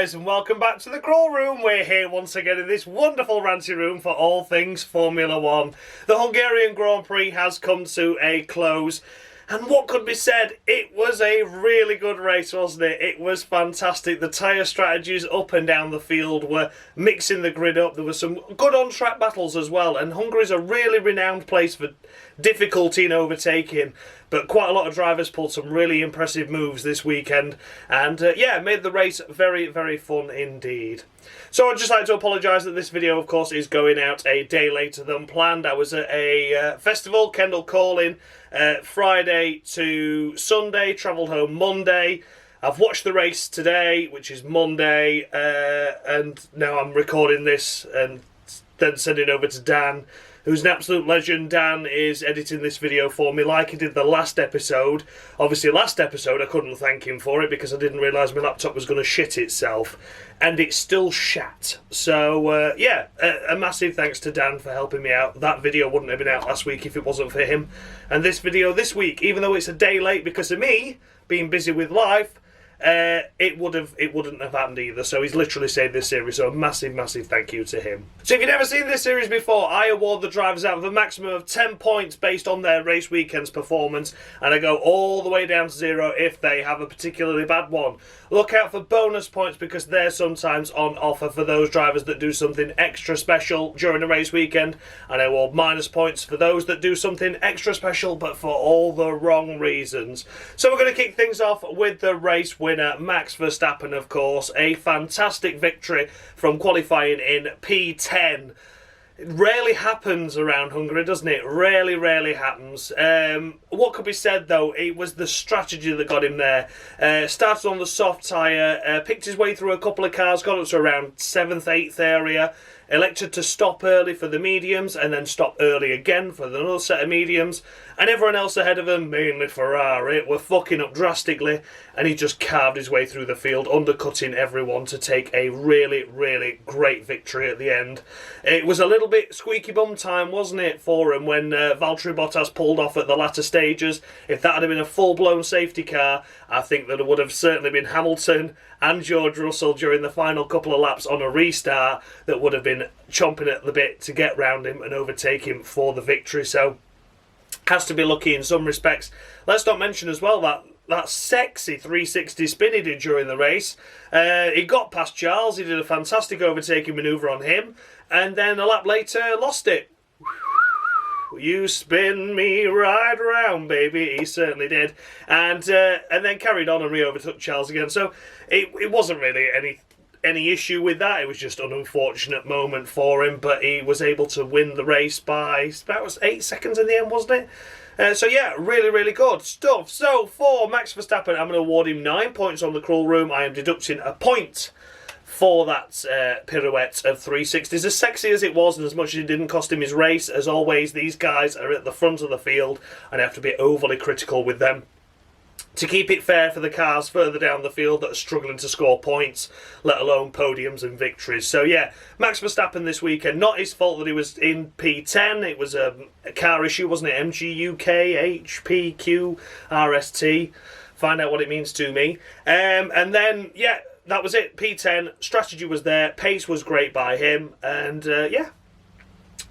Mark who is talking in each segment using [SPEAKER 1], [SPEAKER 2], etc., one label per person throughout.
[SPEAKER 1] guys, and welcome back to the Crawl Room. We're here once again in this wonderful ranty room for all things Formula 1. The Hungarian Grand Prix has come to a close, and what could be said? It was a really good race, wasn't it? It was fantastic. The tyre strategies up and down the field were mixing the grid up. There were some good on-track battles as well, and Hungary's a really renowned place for difficulty in overtaking. But quite a lot of drivers pulled some really impressive moves this weekend, and yeah, made the race very, very fun indeed. So I'd just like to apologise that this video, of course, is going out a day later than planned. I was at a festival, Kendall Calling, Friday to Sunday, travelled home Monday. I've watched the race today, which is Monday, and now I'm recording this and then sending over to Dan, who's an absolute legend. Dan is editing this video for me like he did the last episode. Obviously, last episode I couldn't thank him for it because I didn't realise my laptop was going to shit itself. And it still shat. So, yeah, a massive thanks to Dan for helping me out. That video wouldn't have been out last week if it wasn't for him. And this video this week, even though it's a day late because of me being busy with life, it wouldn't have happened either. So he's literally saved this series, so a massive, massive thank you to him. So if you've never seen this series before, I award the drivers out of a maximum of 10 points based on their race weekend's performance, and I go all the way down to 0 if they have a particularly bad one. Look out for bonus points because they're sometimes on offer for those drivers that do something extra special during a race weekend, and I award minus points for those that do something extra special but for all the wrong reasons. So we're going to kick things off with the race winner, Max Verstappen, of course. A fantastic victory from qualifying in P10. It rarely happens around Hungary, doesn't it? Rarely happens. What could be said, though, it was the strategy that got him there. Started on the soft tyre, picked his way through a couple of cars, got up to around 7th, 8th area, elected to stop early for the mediums and then stop early again for another set of mediums, and everyone else ahead of him, mainly Ferrari, were fucking up drastically, and he just carved his way through the field, undercutting everyone to take a really, really great victory at the end. It was a little bit squeaky bum time, wasn't it, for him when Valtteri Bottas pulled off at the latter stages. If that had been a full-blown safety car, I think that it would have certainly been Hamilton and George Russell during the final couple of laps on a restart that would have been chomping at the bit to get round him and overtake him for the victory. So, has to be lucky in some respects. Let's not mention as well that sexy 360 spin he did during the race. He got past Charles, he did a fantastic overtaking manoeuvre on him, and then a lap later lost it. You spin me right round, baby. He certainly did. And then carried on and re-overtook Charles again. So it wasn't really any issue with that. It was just an unfortunate moment for him, but he was able to win the race by about 8 seconds in the end, wasn't it? So yeah, really, really good stuff. So for Max Verstappen, I'm going to award him 9 points on the Crawl Room. I am deducting a point for that pirouette of 360s. As sexy as it was, and as much as it didn't cost him his race, as always, these guys are at the front of the field, and I have to be overly critical with them to keep it fair for the cars further down the field that are struggling to score points, let alone podiums and victories. So yeah, Max Verstappen this weekend, not his fault that he was in P10. It was a car issue, wasn't it? MGUK, HPQ, RST. Find out what it means to me. And then, yeah, that was it. P10, strategy was there, pace was great by him, and yeah,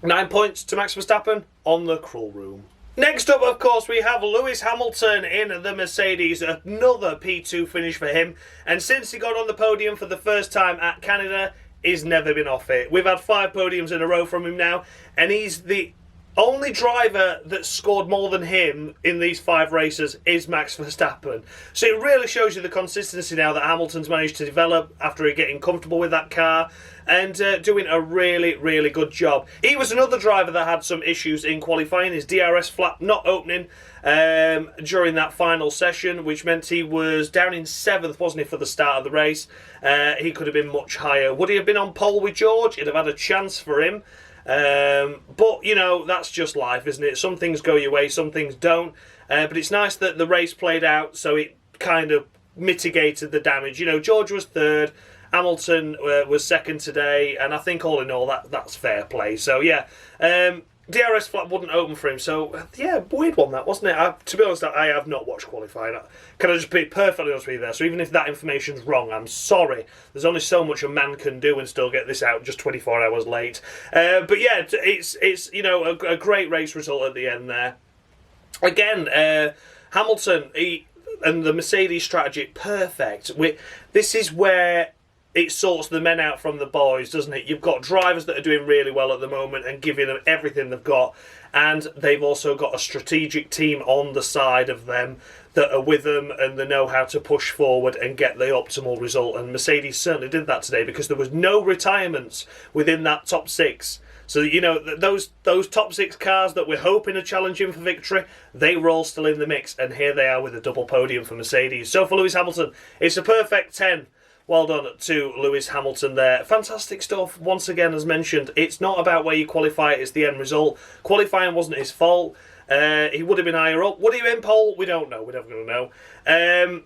[SPEAKER 1] 9 points to Max Verstappen on the Crawl Room. Next up, of course, we have Lewis Hamilton in the Mercedes, another P2 finish for him, and since he got on the podium for the first time at Canada, he's never been off it. We've had 5 podiums in a row from him now, and he's the only driver that scored more than him in these 5 races is Max Verstappen. So it really shows you the consistency now that Hamilton's managed to develop after getting comfortable with that car and doing a really, really good job. He was another driver that had some issues in qualifying. His DRS flap not opening during that final session, which meant he was down in 7th, wasn't he, for the start of the race. He could have been much higher. Would he have been on pole with George? He'd have had a chance for him. But, you know, that's just life, isn't it? Some things go your way, some things don't. But it's nice that the race played out so it kind of mitigated the damage. You know, George was 3rd, Hamilton was 2nd today, and I think all in all that's fair play. So, yeah, DRS flap wouldn't open for him, so yeah, weird one that, wasn't it? To be honest, I have not watched qualifying. Can I just be perfectly honest with you there? So even if that information's wrong, I'm sorry. There's only so much a man can do and still get this out just 24 hours late. But yeah, it's you know, a great race result at the end there. Again, Hamilton and the Mercedes strategy, perfect. This is where it sorts the men out from the boys, doesn't it? You've got drivers that are doing really well at the moment and giving them everything they've got, and they've also got a strategic team on the side of them that are with them and they know how to push forward and get the optimal result. And Mercedes certainly did that today because there was no retirements within that top six. So, you know, those top six cars that we're hoping are challenging for victory, they were all still in the mix, and here they are with a double podium for Mercedes. So for Lewis Hamilton, it's a perfect 10. Well done to Lewis Hamilton there. Fantastic stuff. Once again, as mentioned, it's not about where you qualify, it's the end result. Qualifying wasn't his fault. He would have been higher up. Would he have been pole? We don't know. We're never going to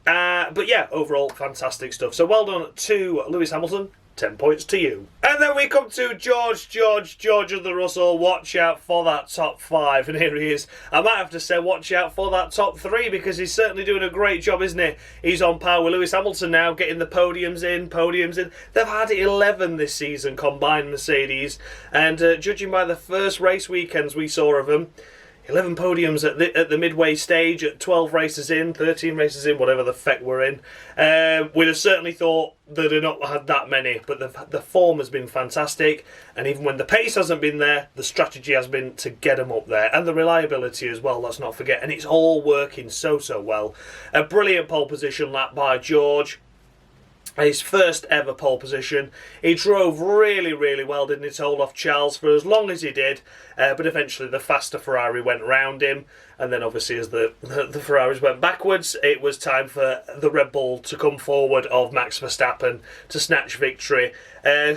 [SPEAKER 1] know. But yeah, overall, fantastic stuff. So well done to Lewis Hamilton. 10 points to you. And then we come to George of the Russell. Watch out for that top 5. And here he is. I might have to say watch out for that top 3 because he's certainly doing a great job, isn't he? He's on par with Lewis Hamilton now, getting the podiums in. They've had 11 this season, combined Mercedes. And judging by the first race weekends we saw of them, 11 podiums at the midway stage, at 12 races in, 13 races in, whatever the feck we're in. We'd have certainly thought they'd have not had that many, but the form has been fantastic, and even when the pace hasn't been there, the strategy has been to get them up there, and the reliability as well, let's not forget, and it's all working so well. A brilliant pole position lap by George. His first ever pole position. He drove really well, didn't he, to hold off Charles for as long as he did, but eventually the faster Ferrari went round him, and then obviously as the Ferraris went backwards, it was time for the Red Bull to come forward of Max Verstappen to snatch victory.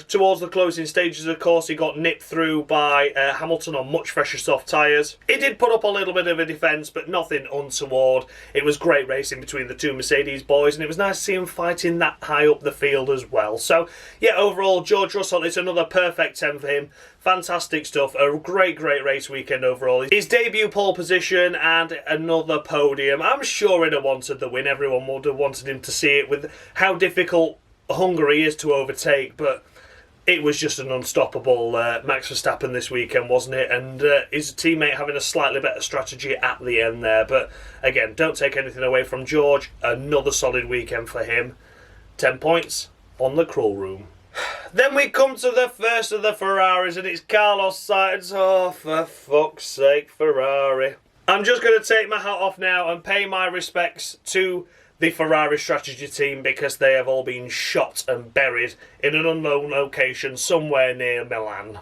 [SPEAKER 1] Towards the closing stages, of course, he got nipped through by Hamilton on much fresher soft tyres. He did put up a little bit of a defence, but nothing untoward. It was great racing between the two Mercedes boys, and it was nice to see him fighting that high up the field as well. So, yeah, overall, George Russell, it's another perfect 10 for him. Fantastic stuff. A great race weekend overall. His debut pole position and another podium. I'm sure he'd have wanted the win. Everyone would have wanted him to see it with how difficult Hungary is to overtake, but it was just an unstoppable Max Verstappen this weekend, wasn't it? And his teammate having a slightly better strategy at the end there. But again, don't take anything away from George. Another solid weekend for him. 10 points on the crawl room. Then we come to the first of the Ferraris, and it's Carlos Sainz. Oh, for fuck's sake, Ferrari. I'm just going to take my hat off now and pay my respects to the Ferrari strategy team because they have all been shot and buried in an unknown location somewhere near Milan.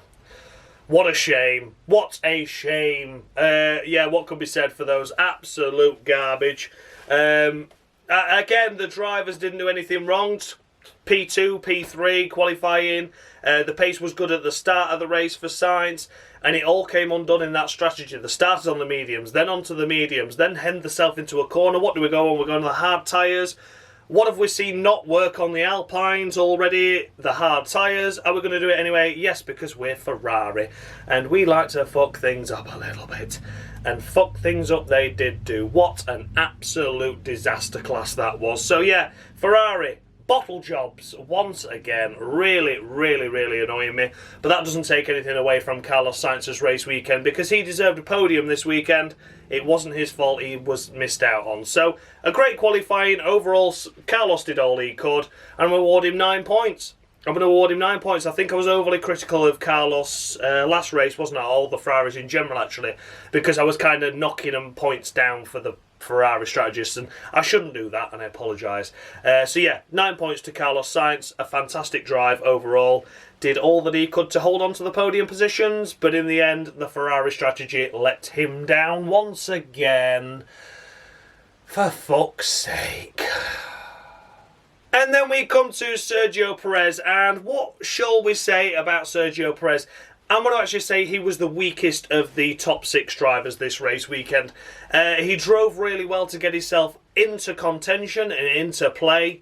[SPEAKER 1] What a shame. What a shame. Yeah, what could be said for those? Absolute garbage. Again, the drivers didn't do anything wrong. P2, P3 qualifying. The pace was good at the start of the race for Sainz, and it all came undone in that strategy. They started on the mediums, then onto the mediums, then hemmed themselves into a corner. What do we go on? We're going to the hard tyres. What have we seen not work on the Alpines already? The hard tyres. Are we going to do it anyway? Yes, because we're Ferrari, and we like to fuck things up a little bit. And fuck things up they did do. What an absolute disaster class that was. So yeah, Ferrari, bottle jobs once again, really annoying me. But that doesn't take anything away from Carlos Sainz's race weekend because he deserved a podium this weekend. It wasn't his fault, he was missed out on. So a great qualifying overall. Carlos did all he could, and we award him 9 points. I'm going to award him 9 points. I think I was overly critical of Carlos last race, wasn't I? All the Ferraris in general, actually, because I was kind of knocking them points down for the Ferrari strategists, and I shouldn't do that, and I apologise. So yeah, 9 points to Carlos Sainz. A fantastic drive overall. Did all that he could to hold on to the podium positions, but in the end, the Ferrari strategy let him down once again. For fuck's sake. And then we come to Sergio Perez, and what shall we say about Sergio Perez? I'm going to actually say he was the weakest of the top 6 drivers this race weekend. He drove really well to get himself into contention and into play,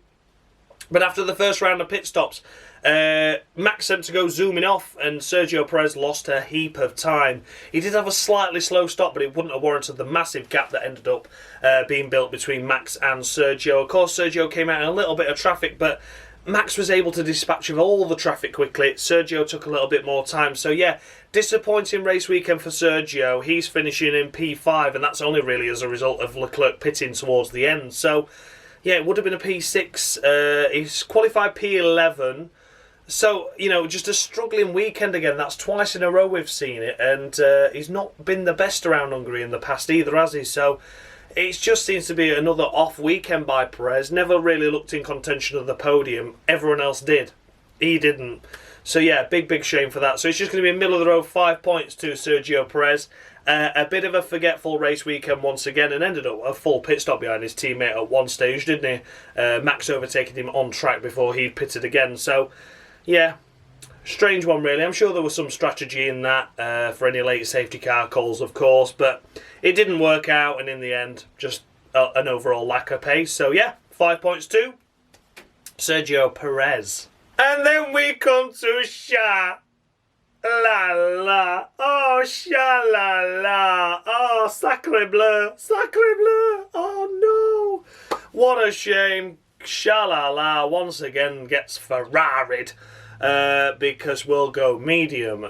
[SPEAKER 1] But after the first round of pit stops, Max sent to go zooming off, and Sergio Perez lost a heap of time. He did have a slightly slow stop, but it wouldn't have warranted the massive gap that ended up being built between Max and Sergio. Of course, Sergio came out in a little bit of traffic, but Max was able to dispatch of all the traffic quickly. Sergio took a little bit more time. So yeah, disappointing race weekend for Sergio. He's finishing in P5, and that's only really as a result of Leclerc pitting towards the end. So yeah, it would have been a P6. He's qualified P11. So, you know, just a struggling weekend again. That's twice in a row we've seen it. And he's not been the best around Hungary in the past either, has he? So it just seems to be another off weekend by Perez. Never really looked in contention of the podium. Everyone else did. He didn't. So yeah, big shame for that. So it's just going to be middle of the road, 5 points to Sergio Perez. A bit of a forgetful race weekend once again, and ended up a full pit stop behind his teammate at one stage, didn't he? Max overtaking him on track before he pitted again. So yeah, strange one really. I'm sure there was some strategy in that for any late safety car calls, of course, but it didn't work out, and in the end, just an overall lack of pace. So yeah, 5 points to Sergio Perez. And then we come to la, oh, sha-la-la, oh, sacre bleu, oh no, what a shame. Sha-la-la once again gets Ferrari'd because we'll go medium,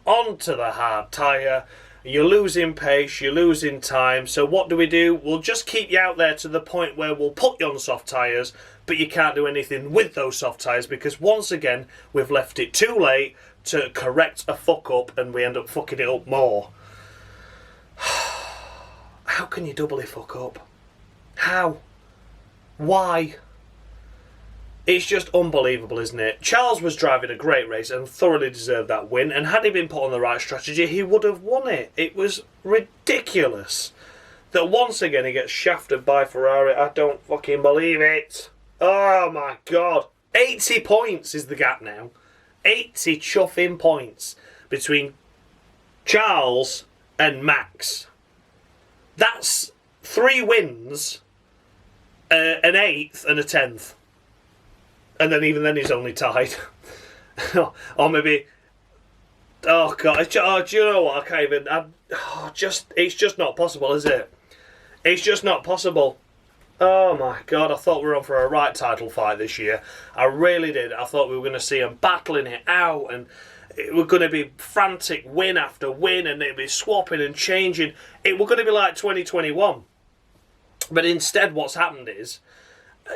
[SPEAKER 1] onto the hard tyre. You're losing pace, you're losing time, so what do? We'll just keep you out there to the point where we'll put you on soft tyres, but you can't do anything with those soft tyres because once again we've left it too late to correct a fuck up, and we end up fucking it up more. How can you doubly fuck up? How? Why? It's just unbelievable, isn't it? Charles was driving a great race and thoroughly deserved that win, and had he been put on the right strategy, he would have won it. It was ridiculous that once again he gets shafted by Ferrari. I don't fucking believe it. Oh my god. 80 points is the gap now. 80 chuffing points between Charles and Max. That's 3 wins, an 8th and a 10th. And then even then he's only tied. Or maybe... Oh god, do you know what? I can't even... it's just not possible, is it? It's just not possible. Oh my god, I thought we were on for a right title fight this year. I really did. I thought we were going to see them battling it out, and it was going to be frantic win after win, and it'd be swapping and changing. It was going to be like 2021. But instead what's happened is,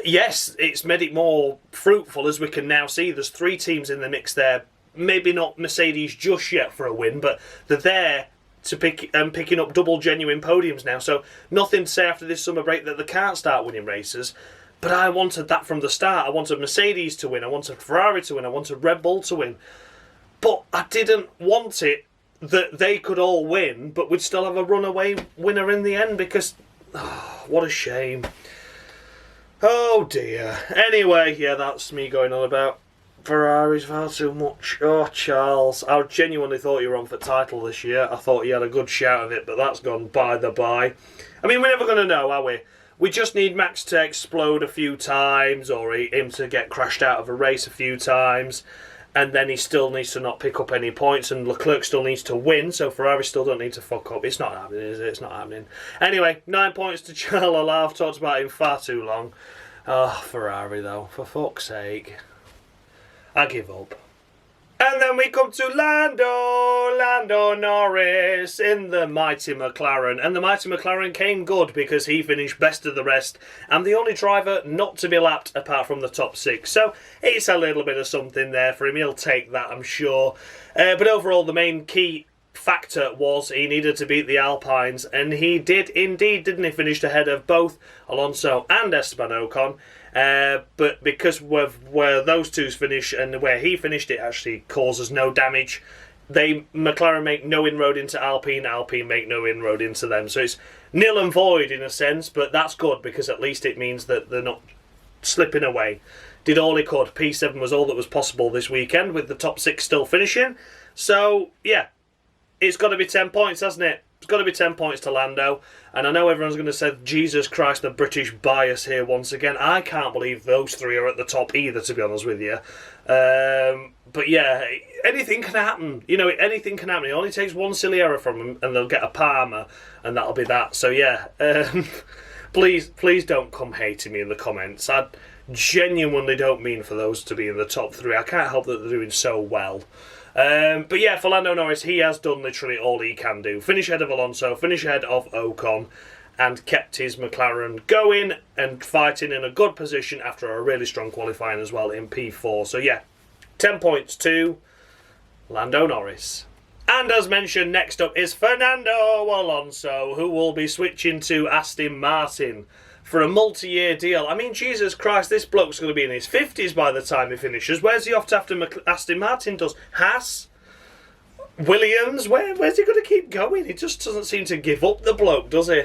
[SPEAKER 1] yes, it's made it more fruitful, as we can now see. There's 3 teams in the mix there. Maybe not Mercedes just yet for a win, but they're there to picking up double genuine podiums now. So nothing to say after this summer break that they can't start winning races. But I wanted that from the start. I wanted Mercedes to win. I wanted Ferrari to win. I wanted Red Bull to win. But I didn't want it that they could all win, but we'd still have a runaway winner in the end because... Oh, what a shame. Oh dear. Anyway, yeah, that's me going on about Ferrari's far too much. Oh, Charles. I genuinely thought you were on for title this year. I thought you had a good shout of it, but that's gone by the by. I mean, we're never going to know, are we? We just need Max to explode a few times, or him to get crashed out of a race a few times, and then he still needs to not pick up any points, and Leclerc still needs to win, so Ferrari still don't need to fuck up. It's not happening, is it? It's not happening. Anyway, 9 points to Charles. I've talked about him far too long. Oh, Ferrari, though. For fuck's sake. I give up. And then we come to Lando Norris in the mighty McLaren. And the mighty McLaren came good because he finished best of the rest and the only driver not to be lapped apart from the top 6. So it's a little bit of something there for him. He'll take that, I'm sure. But overall, the main key factor was he needed to beat the Alpines, and he did indeed, didn't he? Finished ahead of both Alonso and Esteban Ocon. But because where those two's finish and where he finished, it actually causes no damage. McLaren make no inroad into Alpine make no inroad into them. So it's nil and void in a sense, but that's good because at least it means that they're not slipping away. Did all he could. P7 was all that was possible this weekend with the top 6 still finishing. So, yeah, it's got to be 10 points, hasn't it? It's got to be 10 points to Lando. And I know everyone's going to say, Jesus Christ, the British bias here once again. I can't believe those three are at the top either, to be honest with you. But yeah, anything can happen. You know, anything can happen. It only takes one silly error from them and they'll get a Palmer and that'll be that. So yeah, please don't come hating me in the comments. I genuinely don't mean for those to be in the top three. I can't help that they're doing so well. But yeah, for Lando Norris, he has done literally all he can do. Finish ahead of Alonso, finish ahead of Ocon, and kept his McLaren going and fighting in a good position after a really strong qualifying as well in P4. So yeah, 10 points to Lando Norris. And as mentioned, next up is Fernando Alonso, who will be switching to Aston Martin for a multi-year deal. I mean, Jesus Christ, this bloke's going to be in his 50s by the time he finishes. Where's he off to after Aston Martin does? Haas? Williams? Where's he going to keep going? He just doesn't seem to give up, the bloke, does he?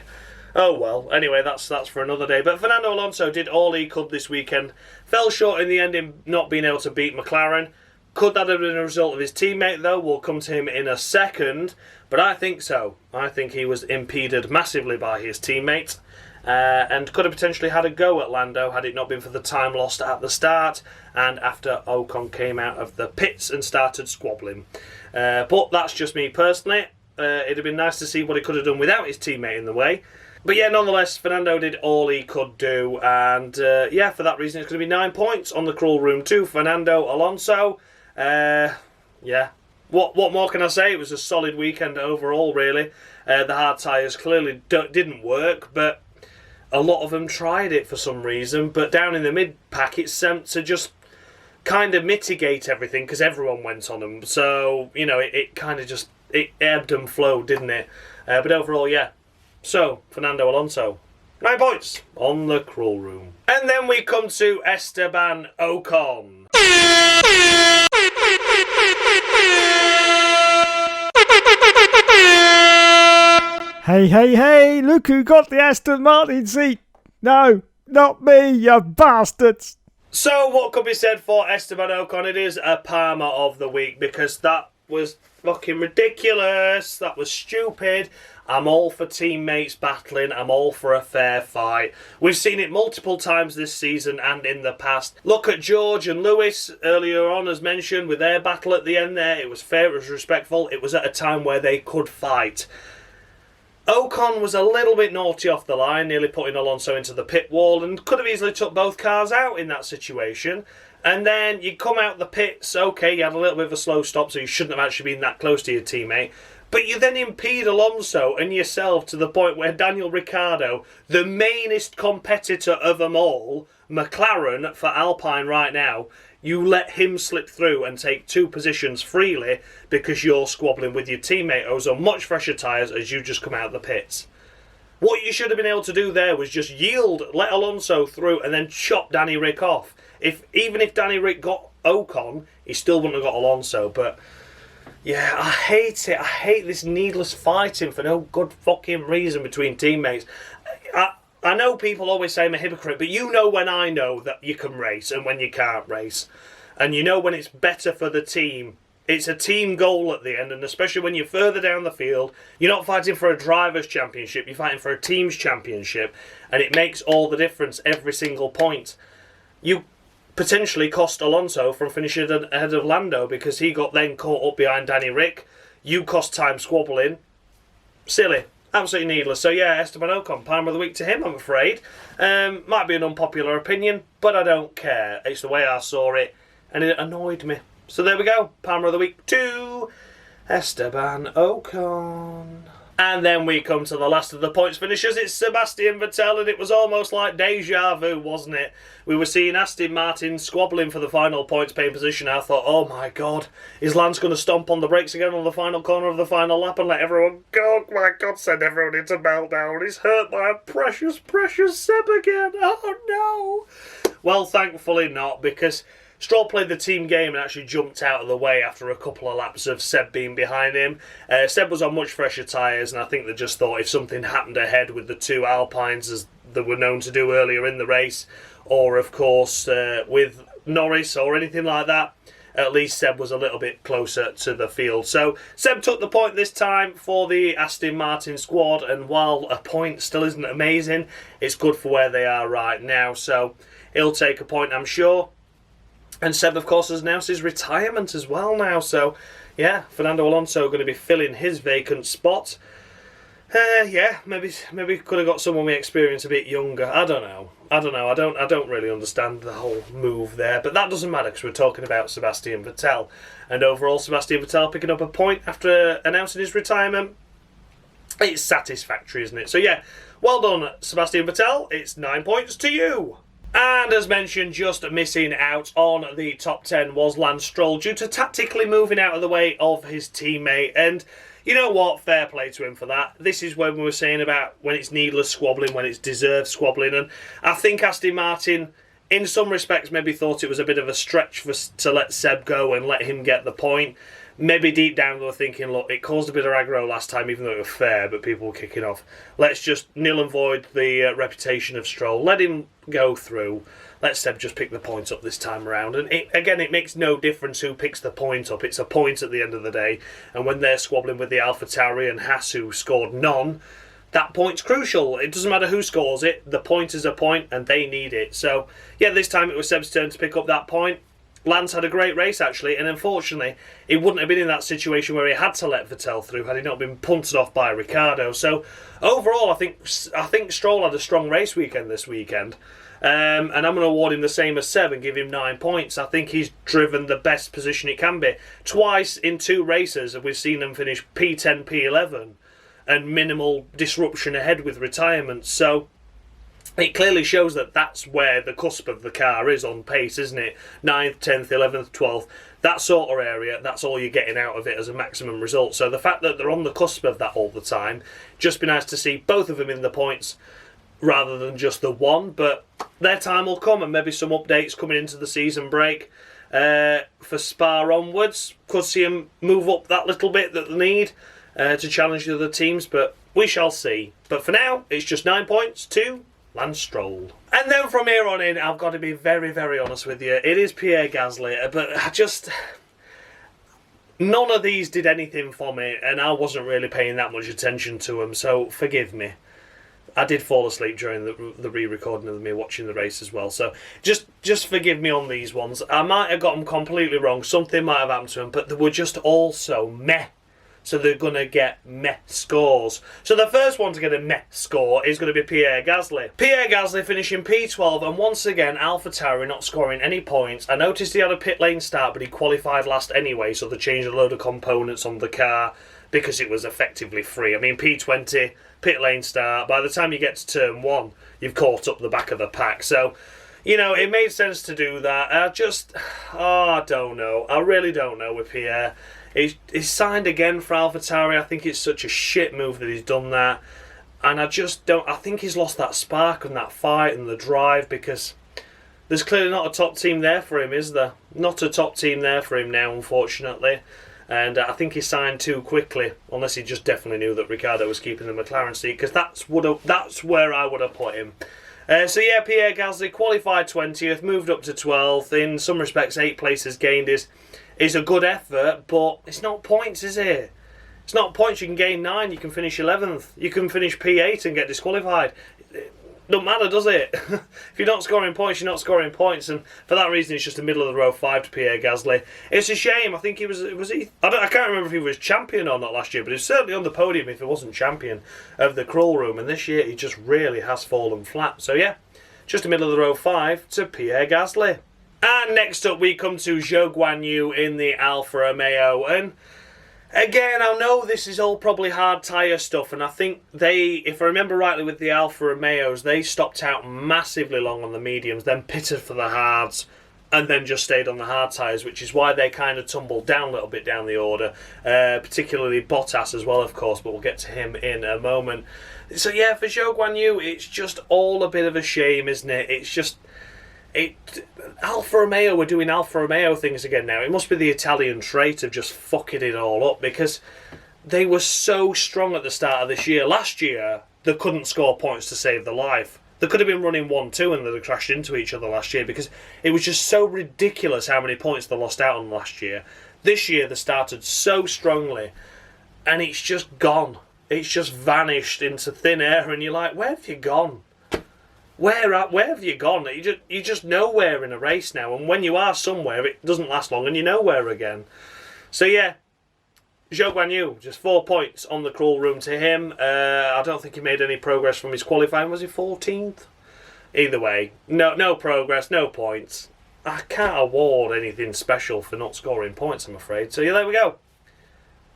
[SPEAKER 1] Oh well, anyway, that's for another day. But Fernando Alonso did all he could this weekend. Fell short in the end in not being able to beat McLaren. Could that have been a result of his teammate, though? We'll come to him in a second. But I think so. I think he was impeded massively by his teammate. And could have potentially had a go at Lando had it not been for the time lost at the start and after Ocon came out of the pits and started squabbling. But that's just me personally. It'd have been nice to see what he could have done without his teammate in the way. But yeah, nonetheless, Fernando did all he could do. And yeah, for that reason, it's going to be 9 points on the Cruel Room to Fernando Alonso. Yeah. What more can I say? It was a solid weekend overall, really. The hard tyres clearly didn't work, but a lot of them tried it for some reason, but down in the mid-pack it seemed to just kind of mitigate everything because everyone went on them. So, you know, it kind of just it ebbed and flowed, didn't it? But overall, yeah. So, Fernando Alonso, 9 points on the Cruel Room. And then we come to Esteban Ocon.
[SPEAKER 2] Hey, look who got the Aston Martin seat. No, not me, you bastards.
[SPEAKER 1] So what could be said for Esteban Ocon? It is a Palmer of the week because that was fucking ridiculous. That was stupid. I'm all for teammates battling. I'm all for a fair fight. We've seen it multiple times this season and in the past. Look at George and Lewis earlier on, as mentioned, with their battle at the end there. It was fair, it was respectful. It was at a time where they could fight. Ocon was a little bit naughty off the line, nearly putting Alonso into the pit wall and could have easily took both cars out in that situation. And then you come out the pits, okay, you had a little bit of a slow stop, so you shouldn't have actually been that close to your teammate. But you then impede Alonso and yourself to the point where Daniel Ricciardo, the mainest competitor of them all, McLaren for Alpine right now, you let him slip through and take 2 positions freely because you're squabbling with your teammate who's on much fresher tyres as you just come out of the pits. What you should have been able to do there was just yield, let Alonso through and then chop Danny Rick off. Even if Danny Rick got Ocon, he still wouldn't have got Alonso. But yeah, I hate it. I hate this needless fighting for no good fucking reason between teammates. I know people always say I'm a hypocrite, but you know when I know that you can race and when you can't race. And you know when it's better for the team. It's a team goal at the end, and especially when you're further down the field, you're not fighting for a driver's championship, you're fighting for a team's championship, and it makes all the difference every single point. You potentially cost Alonso from finishing ahead of Lando because he got then caught up behind Danny Rick. You cost time squabbling. Silly. Absolutely needless. So yeah, Esteban Ocon, Palmer of the Week to him, I'm afraid. Might be an unpopular opinion, but I don't care. It's the way I saw it, and it annoyed me. So there we go. Palmer of the Week to Esteban Ocon. And then we come to the last of the points finishers. It's Sebastian Vettel, and it was almost like deja vu, wasn't it? We were seeing Aston Martin squabbling for the final points paying position. I thought, oh my God, is Lance going to stomp on the brakes again on the final corner of the final lap and let everyone go? Oh my God, send everyone into meltdown. He's hurt by a precious, precious Seb again. Oh no. Well, thankfully not, because Stroll played the team game and actually jumped out of the way after a couple of laps of Seb being behind him. Seb was on much fresher tyres, and I think they just thought if something happened ahead with the 2 Alpines, as they were known to do earlier in the race, or of course with Norris or anything like that, at least Seb was a little bit closer to the field. So Seb took the point this time for the Aston Martin squad, and while a point still isn't amazing, it's good for where they are right now. So he'll take a point, I'm sure. And Seb, of course, has announced his retirement as well now. So, yeah, Fernando Alonso going to be filling his vacant spot. Yeah, maybe could have got someone with experience a bit younger. I don't know. I don't really understand the whole move there. But that doesn't matter because we're talking about Sebastian Vettel. And overall, Sebastian Vettel picking up a point after announcing his retirement. It's satisfactory, isn't it? So, yeah, well done, Sebastian Vettel. It's 9 points to you. And as mentioned, just missing out on the top 10 was Lance Stroll due to tactically moving out of the way of his teammate. And you know what? Fair play to him for that. This is when we were saying about when it's needless squabbling, when it's deserved squabbling. And I think Aston Martin, in some respects, maybe thought it was a bit of a stretch to let Seb go and let him get the point. Maybe deep down they were thinking, look, it caused a bit of aggro last time, even though it was fair, but people were kicking off. Let's just nil and void the reputation of Stroll. Let him go through. Let Seb just pick the points up this time around. And it makes no difference who picks the point up. It's a point at the end of the day. And when they're squabbling with the AlphaTauri and Haas, who scored none, that point's crucial. It doesn't matter who scores it. The point is a point, and they need it. So, yeah, this time it was Seb's turn to pick up that point. Lance had a great race, actually, and unfortunately, he wouldn't have been in that situation where he had to let Vettel through had he not been punted off by Riccardo. So, overall, I think Stroll had a strong race weekend this weekend. And I'm going to award him the same as Seb and give him 9 points. I think he's driven the best position it can be. Twice in 2 races we've seen him finish P10, P11 and minimal disruption ahead with retirement. So it clearly shows that that's where the cusp of the car is on pace, isn't it? 9th, 10th, 11th, 12th. That sort of area, that's all you're getting out of it as a maximum result. So the fact that they're on the cusp of that all the time, just be nice to see both of them in the points rather than just the one. But their time will come, and maybe some updates coming into the season break for Spa onwards. Could see them move up that little bit that they need to challenge the other teams, but we shall see. But for now, it's just 9 points to Lance Stroll. And then from here on in, I've got to be very, very honest with you. It is Pierre Gasly, but none of these did anything for me, and I wasn't really paying that much attention to them, so forgive me. I did fall asleep during the re-recording of me watching the race as well, so just forgive me on these ones. I might have got them completely wrong, something might have happened to them, but they were just all so meh. So they're going to get meh scores. So the first one to get a meh score is going to be Pierre Gasly. Pierre Gasly finishing P12, and once again AlphaTauri not scoring any points. I noticed he had a pit lane start, but he qualified last anyway, so they changed a load of components on the car because it was effectively free. I mean, P20, pit lane start, by the time you get to turn 1, you've caught up the back of the pack. So, you know, it made sense to do that. I don't know. I really don't know with Pierre. He's signed again for AlphaTauri. I think it's such a shit move that he's done that. And I think he's lost that spark and that fight and the drive, because there's clearly not a top team there for him, is there? Not a top team there for him now, unfortunately. And I think he signed too quickly, unless he just definitely knew that Riccardo was keeping the McLaren seat, because that's where I would have put him. So yeah, Pierre Gasly qualified 20th, moved up to 12th. In some respects, 8 places gained is a good effort, but it's not points, is it? It's not points. You can gain 9, you can finish 11th, you can finish P8 and get disqualified. It doesn't matter, does it? If you're not scoring points, you're not scoring points, and for that reason, it's just a middle of the row 5 to Pierre Gasly. It's a shame. I think he was he? I can't remember if he was champion or not last year, but he was certainly on the podium if he wasn't champion of the crawl room. And this year, he just really has fallen flat. So yeah, just a middle of the row 5 to Pierre Gasly. And next up, we come to Zhou Guanyu in the Alfa Romeo. And again, I know this is all probably hard tyre stuff, and I think if I remember rightly with the Alfa Romeos, they stopped out massively long on the mediums, then pitted for the hards, and then just stayed on the hard tyres, which is why they kind of tumbled down a little bit down the order, particularly Bottas as well, of course, but we'll get to him in a moment. So yeah, for Zhou Guanyu, it's just all a bit of a shame, isn't it? It's just... Alfa Romeo were doing Alfa Romeo things again now. It must be the Italian trait of just fucking it all up, because they were so strong at the start of this year. Last year, they couldn't score points to save their life. They could have been running 1-2 and they'd have crashed into each other last year because it was just so ridiculous how many points they lost out on last year. This year they started so strongly and it's just gone. It's just vanished into thin air and you're like, where have you gone? Where have you gone? You're just nowhere in a race now, and when you are somewhere it doesn't last long and you're nowhere again. So yeah, Zhou Guanyu, just 4 points on the crawl room to him. I don't think he made any progress from his qualifying. Was he 14th? Either way, no progress, no points. I can't award anything special for not scoring points, I'm afraid. So yeah, there we go.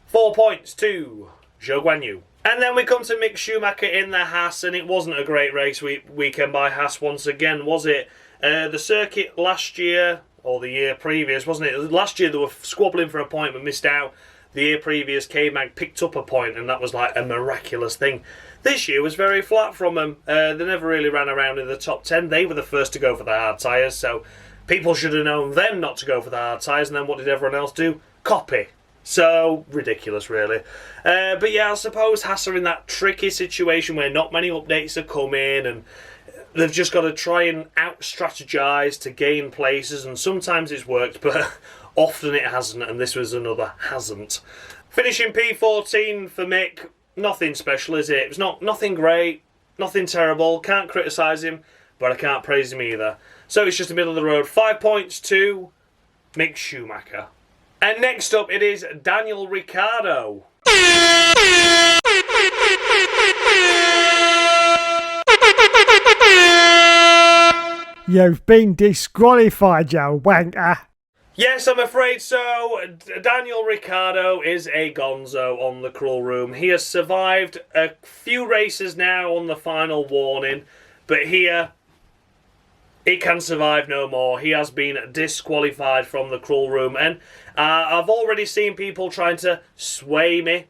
[SPEAKER 1] 4 points to Zhou Guanyu. And then we come to Mick Schumacher in the Haas, and it wasn't a great race weekend by Haas once again, was it? The circuit last year, or the year previous, wasn't it? Last year they were squabbling for a point but missed out. The year previous, K-Mag picked up a point, and that was like a miraculous thing. This year was very flat from them. They never really ran around in the top 10. They were the first to go for the hard tyres, so people should have known them not to go for the hard tyres, and then what did everyone else do? Copy. So, ridiculous, really. But yeah, I suppose Haas are in that tricky situation where not many updates are coming, and they've just got to try and out-strategise to gain places, and sometimes it's worked, but often it hasn't, and this was another hasn't. Finishing P14 for Mick, nothing special, is it? It's nothing great, nothing terrible, can't criticise him, but I can't praise him either. So it's just the middle of the road. 5 points to Mick Schumacher. And next up it is Daniel Ricciardo.
[SPEAKER 2] You've been disqualified, you wanker.
[SPEAKER 1] Yes, I'm afraid so. Daniel Ricciardo is a gonzo on the crawl room. He has survived a few races now on the final warning, but here he can survive no more. He has been disqualified from the crawl room, and I've already seen people trying to sway me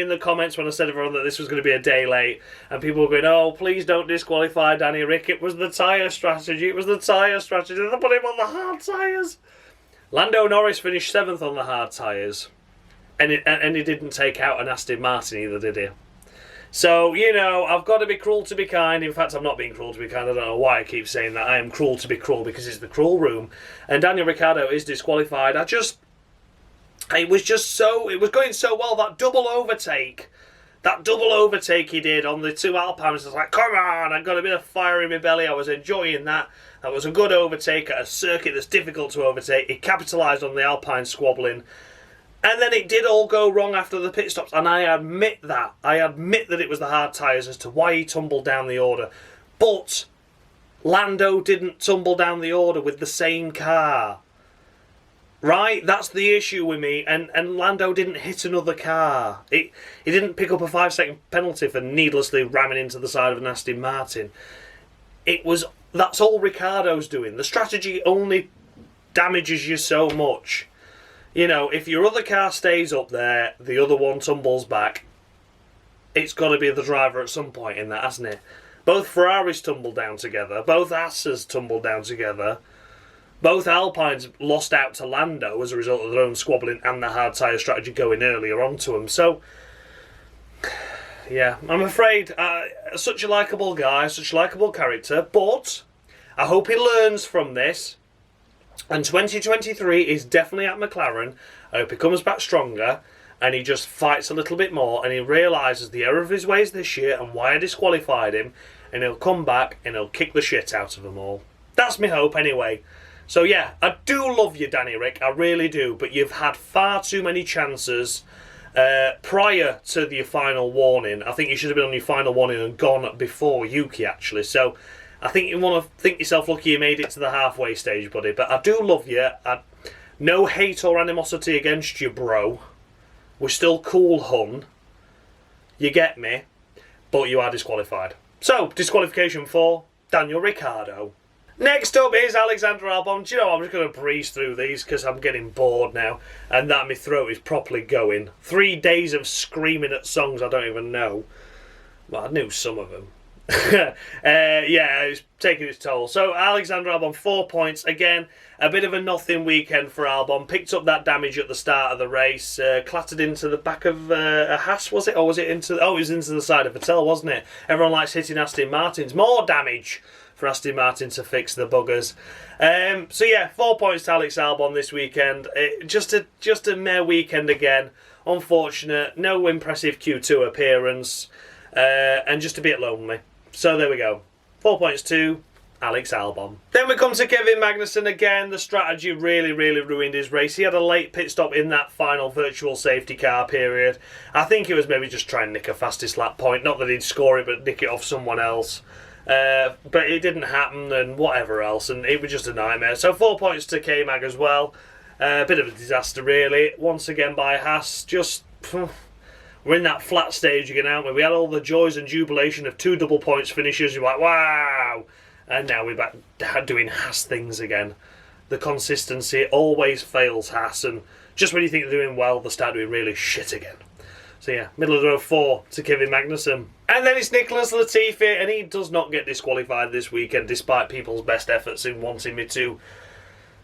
[SPEAKER 1] in the comments when I said everyone that this was going to be a day late, and people were going, oh, please don't disqualify Danny Rick, it was the tyre strategy, they put him on the hard tyres. Lando Norris finished 7th on the hard tyres, and he didn't take out an Aston Martin either, did he? So, you know, I've got to be cruel to be kind. In fact, I'm not being cruel to be kind. I don't know why I keep saying that. I am cruel to be cruel because it's the crawl room. And Daniel Ricciardo is disqualified. It was going so well, that double overtake he did on the two Alpines. I was like, come on, I've got a bit of fire in my belly. I was enjoying that. That was a good overtake at a circuit that's difficult to overtake. He capitalised on the Alpine squabbling. And then it did all go wrong after the pit stops, and I admit that. I admit that it was the hard tyres as to why he tumbled down the order. But Lando didn't tumble down the order with the same car. Right? That's the issue with me. And Lando didn't hit another car. He didn't pick up a 5-second penalty for needlessly ramming into the side of an Aston Martin. That's all Ricciardo's doing. The strategy only damages you so much. You know, if your other car stays up there, the other one tumbles back, it's got to be the driver at some point in that, hasn't it? Both Ferraris tumbled down together. Both Asses tumbled down together. Both Alpines lost out to Lando as a result of their own squabbling and the hard tyre strategy going earlier onto them. So, yeah, I'm afraid such a likeable guy, such a likeable character, but I hope he learns from this. And 2023 is definitely at McLaren. I hope he comes back stronger and he just fights a little bit more and he realises the error of his ways this year and why I disqualified him, and he'll come back and he'll kick the shit out of them all. That's my hope anyway. So yeah, I do love you, Danny Rick, I really do, but you've had far too many chances prior to your final warning. I think you should have been on your final warning and gone before Yuki, actually. So I think you want to think yourself lucky you made it to the halfway stage, buddy. But I do love you. No hate or animosity against you, bro. We're still cool, hun. You get me? But you are disqualified. So, disqualification for Daniel Ricciardo. Next up is Alexander Albon. Do you know, I'm just going to breeze through these because I'm getting bored now. And that my throat is properly going. 3 days of screaming at songs I don't even know. Well, I knew some of them. Yeah, it's taking its toll. So Alexander Albon, 4 points. Again, a bit of a nothing weekend for Albon. Picked up that damage at the start of the race. Clattered into the back of a Haas, was it? Or was it into... Oh, it was into the side of Vettel, wasn't it? Everyone likes hitting Aston Martins. More damage for Aston Martin to fix the buggers. So yeah, 4 points to Alex Albon this weekend. Just a mere weekend again. Unfortunate. No impressive Q2 appearance. And just a bit lonely. So there we go. 4 points to Alex Albon. Then we come to Kevin Magnussen again. The strategy really ruined his race. He had a late pit stop in that final virtual safety car period. I think it was maybe just trying to nick a fastest lap point. Not that he'd score it, but nick it off someone else. But it didn't happen and whatever else. And it was just a nightmare. So 4 points to K-Mag as well. A bit of a disaster really. Once again by Haas. Just... We're in that flat stage again, aren't we? We had all the joys and jubilation of 2 double points finishes. You're like, wow! And now we're back doing Haas things again. The consistency always fails Haas, and just when you think they're doing well, they start doing really shit again. So yeah, middle of the row 4 to Kevin Magnussen. And then it's Nicholas Latifi, and he does not get disqualified this weekend, despite people's best efforts in wanting me to.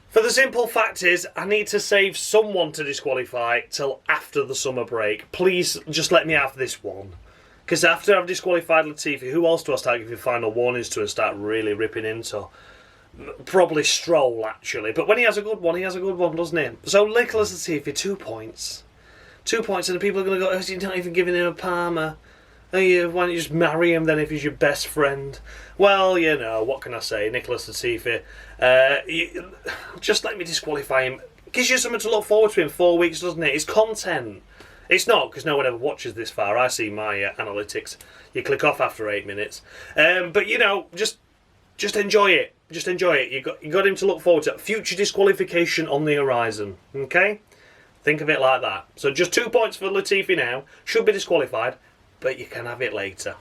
[SPEAKER 1] For the simple fact is, I need to save someone to disqualify till after the summer break. Please, just let me have this one. Because after I've disqualified Latifi, who else do I start giving final warnings to and start really ripping into? Probably Stroll, actually. But when he has a good one, he has a good one, doesn't he? So, Nicholas Latifi, 2 points. 2 points, and the people are going to go, oh, you're not even giving him a Palmer. Oh, yeah, why don't you just marry him then if he's your best friend? Well, you know, what can I say? Nicholas Latifi. Just let me disqualify him. Gives you something to look forward to in 4 weeks, doesn't it? It's content. It's not, because no one ever watches this far. I see my analytics. You click off after 8 minutes. But, you know, just enjoy it. Just enjoy it. You got him to look forward to. Future disqualification on the horizon. Okay? Think of it like that. So just 2 points for Latifi now. Should be disqualified, but you can have it later.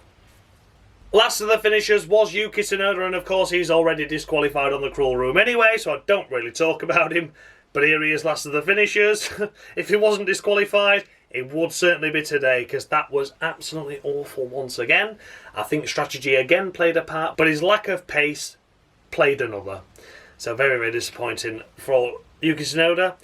[SPEAKER 1] Last of the finishers was Yuki Tsunoda, and of course he's already disqualified on the cruel room anyway, so I don't really talk about him. But here he is, last of the finishers. If he wasn't disqualified, it would certainly be today, because that was absolutely awful once again. I think strategy again played a part, but his lack of pace played another. So very disappointing for Yuki Tsunoda.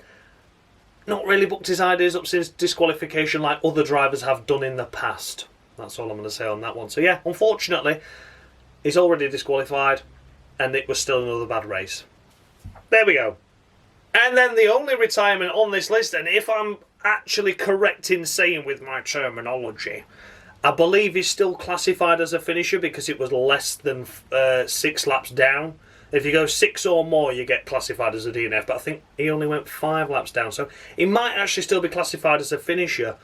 [SPEAKER 1] Not really booked his ideas up since disqualification like other drivers have done in the past. That's all I'm going to say on that one. So yeah, unfortunately, he's already disqualified, and it was still another bad race. There we go. And then the only retirement on this list, and if I'm actually correct in saying with my terminology, I believe he's still classified as a finisher because it was less than 6 laps down. If you go 6 or more, you get classified as a DNF, but I think he only went 5 laps down, so he might actually still be classified as a finisher.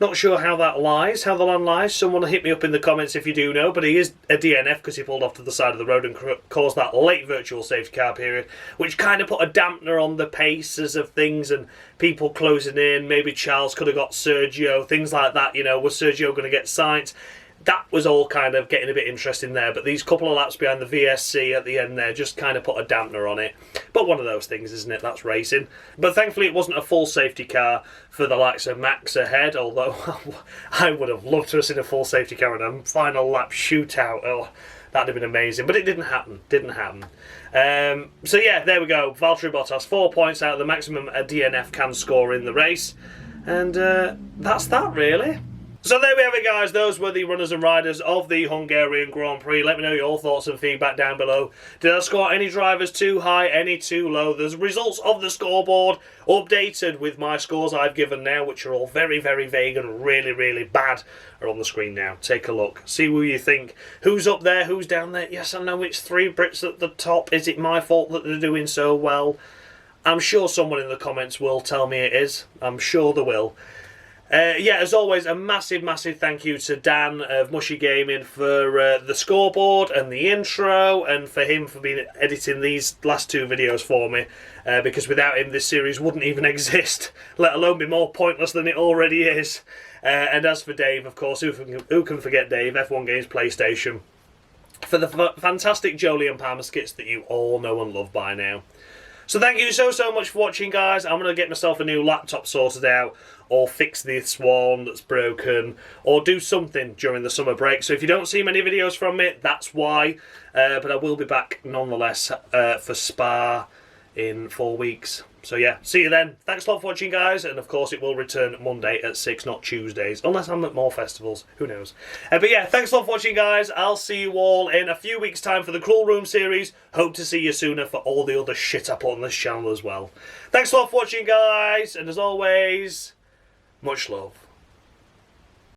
[SPEAKER 1] Not sure how the land lies. Someone hit me up in the comments if you do know, but he is a DNF because he pulled off to the side of the road and caused that late virtual safety car period, which kind of put a dampener on the paces of things and people closing in. Maybe Charles could have got Sergio, things like that. You know, was Sergio going to get Sainz? That was all kind of getting a bit interesting there, but these couple of laps behind the VSC at the end there just kind of put a dampener on it. But one of those things, isn't it? That's racing. But thankfully it wasn't a full safety car for the likes of Max ahead, although I would have loved to have seen a full safety car in a final lap shootout. Oh, that'd have been amazing. But it didn't happen. So yeah, there we go. Valtteri Bottas, 4 points out of the maximum a DNF can score in the race. And that's that, really. So there we have it, guys. Those were the runners and riders of the Hungarian Grand Prix. Let me know your thoughts and feedback down below. Did I score any drivers too high, any too low? The results of the scoreboard updated with my scores I've given now, which are all very vague and really bad, are on the screen now. Take a look. See who you think. Who's up there? Who's down there? Yes, I know it's 3 Brits at the top. Is it my fault that they're doing so well? I'm sure someone in the comments will tell me it is. I'm sure they will. Yeah, as always, a massive thank you to Dan of Mushy Gaming for the scoreboard and the intro, and for him for being editing these last 2 videos for me, because without him this series wouldn't even exist, let alone be more pointless than it already is. And as for Dave, of course, who can forget Dave, F1 Games PlayStation, for the fantastic Jolie and Palmer skits that you all know and love by now. So thank you so much for watching, guys. I'm going to get myself a new laptop sorted out, or fix this one that's broken, or do something during the summer break. So if you don't see many videos from me, that's why. But I will be back nonetheless for Spa in 4 weeks. So yeah, see you then. Thanks a lot for watching, guys, and of course it will return Monday at 6, not Tuesdays, unless I'm at more festivals, who knows. But yeah, thanks a lot for watching, guys. I'll see you all in a few weeks' time for the Crawl Room series. Hope to see you sooner for all the other shit I put on this channel as well. Thanks a lot for watching, guys, and as always, much love.